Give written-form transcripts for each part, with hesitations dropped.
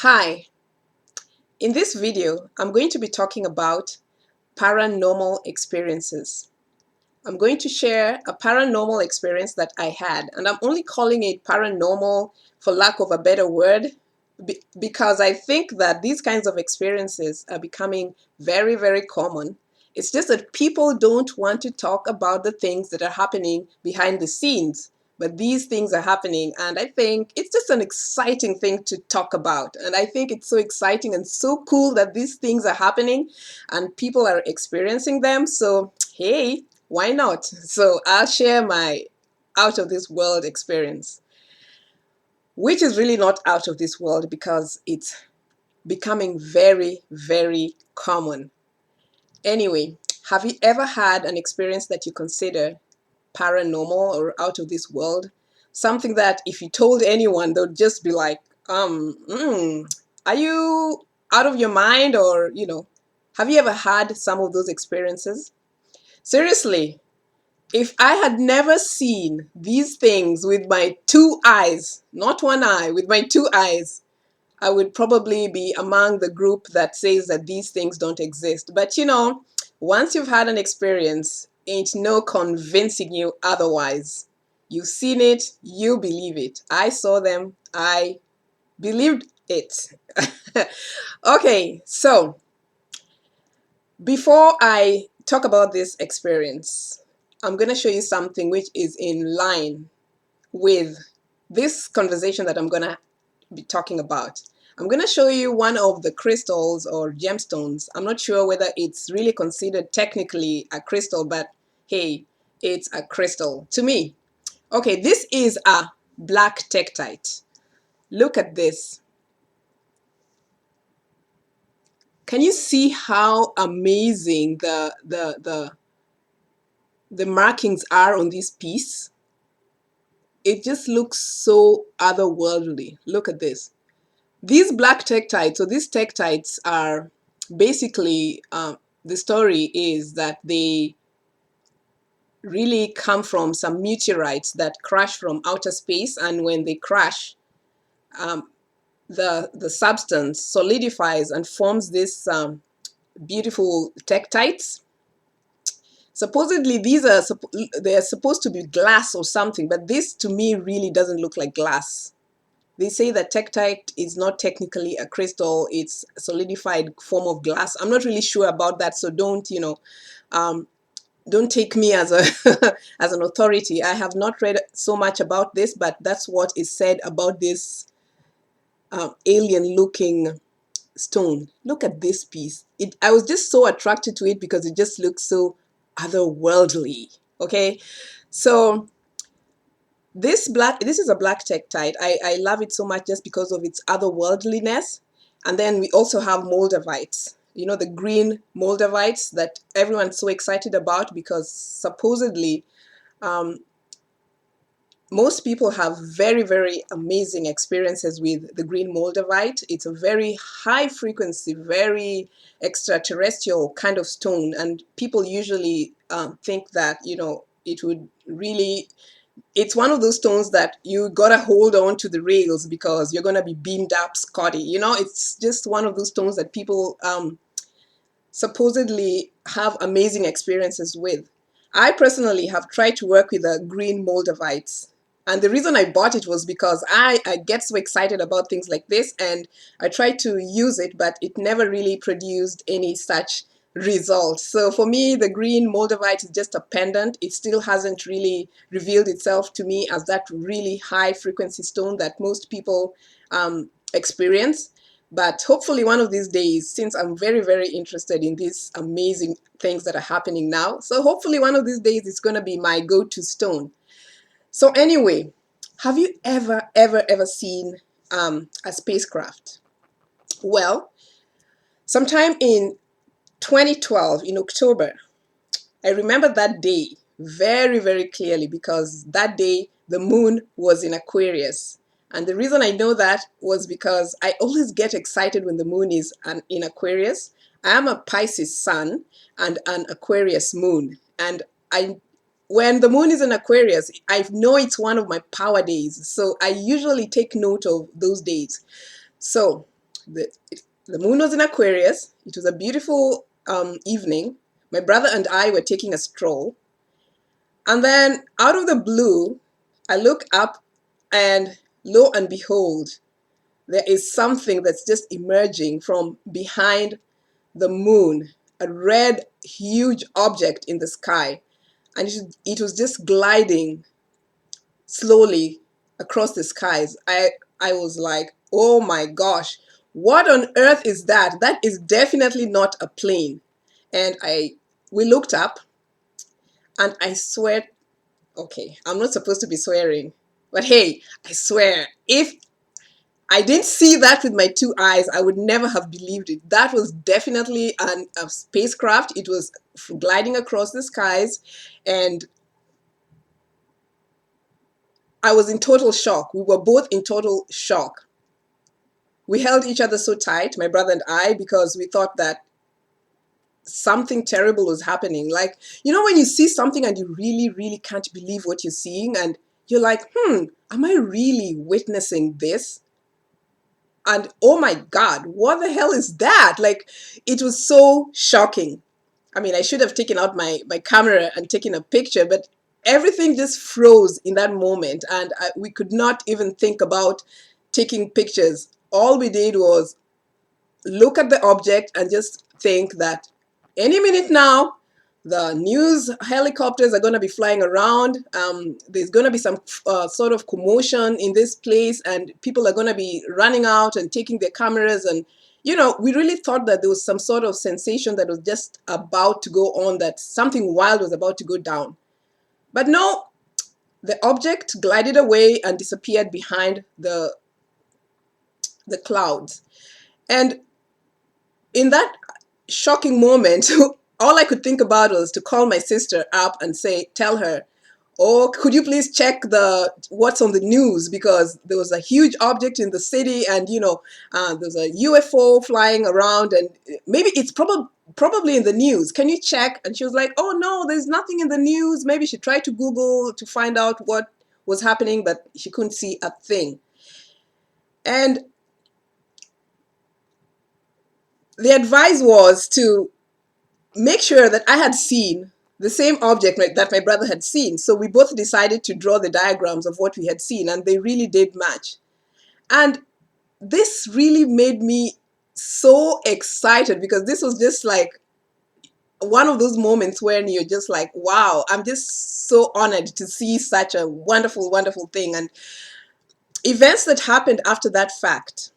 Hi, in this video, I'm going to be talking about paranormal experiences. I'm going to share a paranormal experience that I had, and I'm only calling it paranormal for lack of a better word because I think that these kinds of experiences are becoming very, very common. It's just that people don't want to talk about the things that are happening behind the scenes. But these things are happening, and I think it's just an exciting thing to talk about. And I think it's so exciting and so cool that these things are happening and people are experiencing them. So, hey, why not? So, I'll share my out of this world experience, which is really not out of this world because it's becoming very, very common. Anyway, have you ever had an experience that you consider paranormal or out of this world? Something that if you told anyone, they'll just be like, are you out of your mind? Or, have you ever had some of those experiences? Seriously, if I had never seen these things with my two eyes, not one eye, with my two eyes, I would probably be among the group that says that these things don't exist. But once you've had an experience, ain't no convincing you otherwise. You've seen it, you believe it. I saw them, I believed it. Okay, so before I talk about this experience, I'm going to show you something which is in line with this conversation that I'm going to be talking about. I'm going to show you one of the crystals or gemstones. I'm not sure whether it's really considered technically a crystal, but hey, it's a crystal to me. Okay, this is a black tektite. Look at this. Can you see how amazing the markings are on this piece? It just looks so otherworldly. Look at this. These black tektites, so these tektites are basically, the story is that they really come from some meteorites that crash from outer space, and when they crash, um, the substance solidifies and forms this beautiful tektites. Supposedly these are they're supposed to be glass or something, but this to me really doesn't look like glass. They say that tektite is not technically a crystal, it's a solidified form of glass. I'm not really sure about that, so um, don't take me as a as an authority. I have not read so much about this, but that's what is said about this alien looking stone. Look at this piece. I was just so attracted to it because it just looks so otherworldly. Okay, so this is a black tektite. I love it so much just because of its otherworldliness. And then we also have Moldavites. You know, the green Moldavites that everyone's so excited about because supposedly um, most people have very, very amazing experiences with the green Moldavite. It's a very high frequency, very extraterrestrial kind of stone. And people usually think that, it would really it's one of those stones that you gotta hold on to the rails because you're gonna be beamed up, Scotty. It's just one of those stones that people supposedly have amazing experiences with. I personally have tried to work with a green Moldavites. And the reason I bought it was because I get so excited about things like this, and I tried to use it, but it never really produced any such results. So for me, the green Moldavite is just a pendant. It still hasn't really revealed itself to me as that really high frequency stone that most people experience. But hopefully one of these days, since I'm very, very interested in these amazing things that are happening now, so hopefully one of these days it's going to be my go-to stone. So anyway, have you ever seen a spacecraft? Well, sometime in 2012, in October, I remember that day very, very clearly because that day the moon was in Aquarius. And the reason I know that was because I always get excited when the moon is in Aquarius. I am a Pisces sun and an Aquarius moon. And when the moon is in Aquarius, I know it's one of my power days. So I usually take note of those days. So The moon was in Aquarius. It was a beautiful evening. My brother and I were taking a stroll. And then out of the blue, I look up and lo and behold, there is something that's just emerging from behind the moon, a red, huge object in the sky. And it was just gliding slowly across the skies. I was like, oh my gosh, what on earth is that? That is definitely not a plane. And we looked up, and I swear, okay, I'm not supposed to be swearing, but hey, I swear, if I didn't see that with my two eyes, I would never have believed it. That was definitely a spacecraft. It was gliding across the skies, and I was in total shock. We were both in total shock. We held each other so tight, my brother and I, because we thought that something terrible was happening. Like, you know, when you see something and you really, really can't believe what you're seeing, and you're like, am I really witnessing this? And oh my God, what the hell is that? Like, it was so shocking. I mean, I should have taken out my camera and taken a picture, but everything just froze in that moment. And we could not even think about taking pictures. All we did was look at the object and just think that any minute now, the news helicopters are going to be flying around. There's going to be some sort of commotion in this place, and people are going to be running out and taking their cameras. And, you know, we really thought that there was some sort of sensation that was just about to go on, that something wild was about to go down. But no, the object glided away and disappeared behind the clouds. And in that shocking moment, all I could think about was to call my sister up and tell her, oh, could you please check what's on the news? Because there was a huge object in the city, and, you know, there's a UFO flying around, and maybe it's probably in the news. Can you check? And she was like, oh, no, there's nothing in the news. Maybe she tried to Google to find out what was happening, but she couldn't see a thing. And the advice was to make sure that I had seen the same object that my brother had seen. So we both decided to draw the diagrams of what we had seen, and they really did match. And this really made me so excited, because this was just like one of those moments when you're just like, wow, I'm just so honored to see such a wonderful, wonderful thing. And events that happened after that fact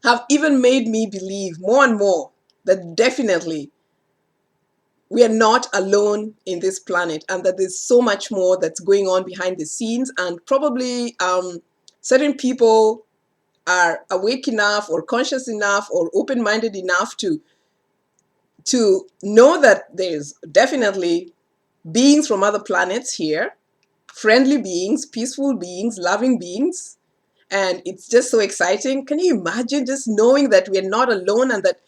have even made me believe more and more that definitely we are not alone in this planet, and that there's so much more that's going on behind the scenes. And probably certain people are awake enough or conscious enough or open-minded enough to know that there's definitely beings from other planets here, friendly beings, peaceful beings, loving beings. And it's just so exciting. Can you imagine just knowing that we're not alone, and that,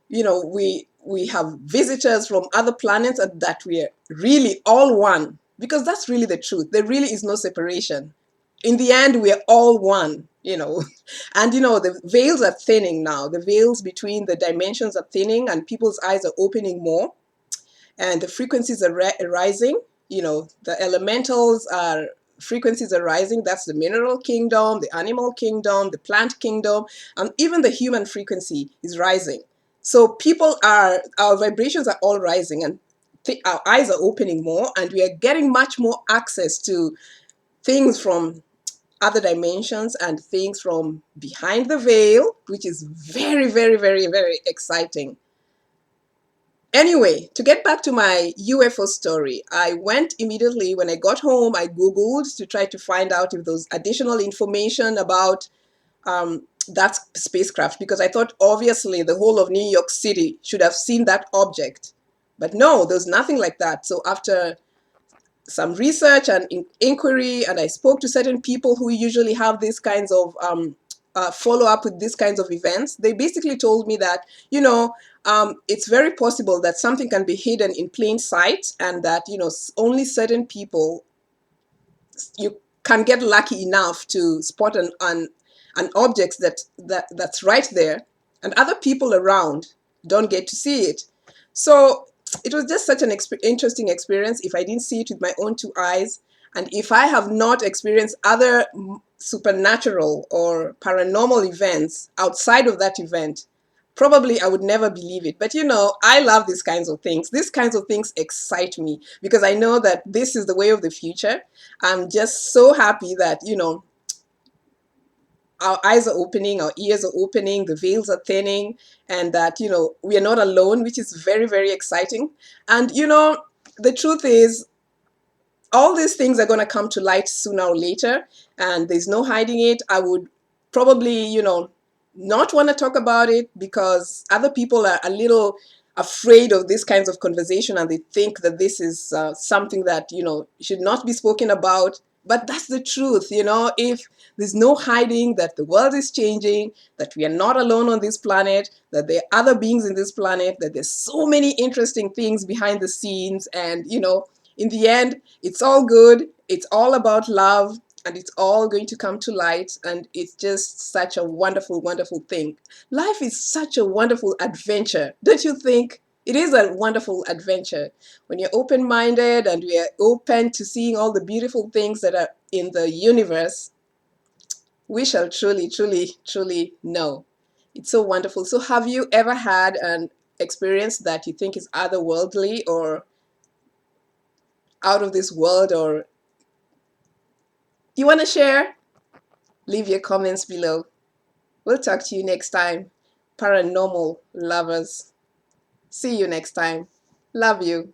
you know, we have visitors from other planets, and that we're really all one? Because that's really the truth. There really is no separation. In the end, we're all one, you know. And, you know, the veils are thinning now. The veils between the dimensions are thinning, and people's eyes are opening more, and the frequencies are rising. You know, the elementals are frequencies are rising. That's the mineral kingdom, the animal kingdom, the plant kingdom, and even the human frequency is rising. So our vibrations are all rising, and our eyes are opening more, and we are getting much more access to things from other dimensions and things from behind the veil, which is very, very, very, very exciting. Anyway, to get back to my UFO story, I went immediately when I got home. I Googled to try to find out if there was additional information about that spacecraft, because I thought obviously the whole of New York City should have seen that object. But no, there's nothing like that. So after some research and inquiry, and I spoke to certain people who usually have these kinds of follow up with these kinds of events, they basically told me that, you know, it's very possible that something can be hidden in plain sight, and that, you know, only certain people, you can get lucky enough to spot an object that's right there, and other people around don't get to see it. So it was just such an interesting experience. If I didn't see it with my own two eyes, and if I have not experienced other supernatural or paranormal events outside of that event, probably I would never believe it. But I love these kinds of things. These kinds of things excite me because I know that this is the way of the future. I'm just so happy that, our eyes are opening, our ears are opening, the veils are thinning, and that, we are not alone, which is very, very exciting. And, the truth is, all these things are going to come to light sooner or later, and there's no hiding it. I would probably, not want to talk about it because other people are a little afraid of these kinds of conversation, and they think that this is something that, should not be spoken about. But that's the truth. If there's no hiding that the world is changing, that we are not alone on this planet, that there are other beings in this planet, that there's so many interesting things behind the scenes, and in the end, it's all good. It's all about love, and it's all going to come to light. And it's just such a wonderful, wonderful thing. Life is such a wonderful adventure, don't you think? It is a wonderful adventure when you're open-minded and we are open to seeing all the beautiful things that are in the universe. We shall truly, truly, truly know. It's so wonderful. So have you ever had an experience that you think is otherworldly or out of this world, or you want to share? Leave your comments below. We'll talk to you next time, paranormal lovers. See you next time. Love you.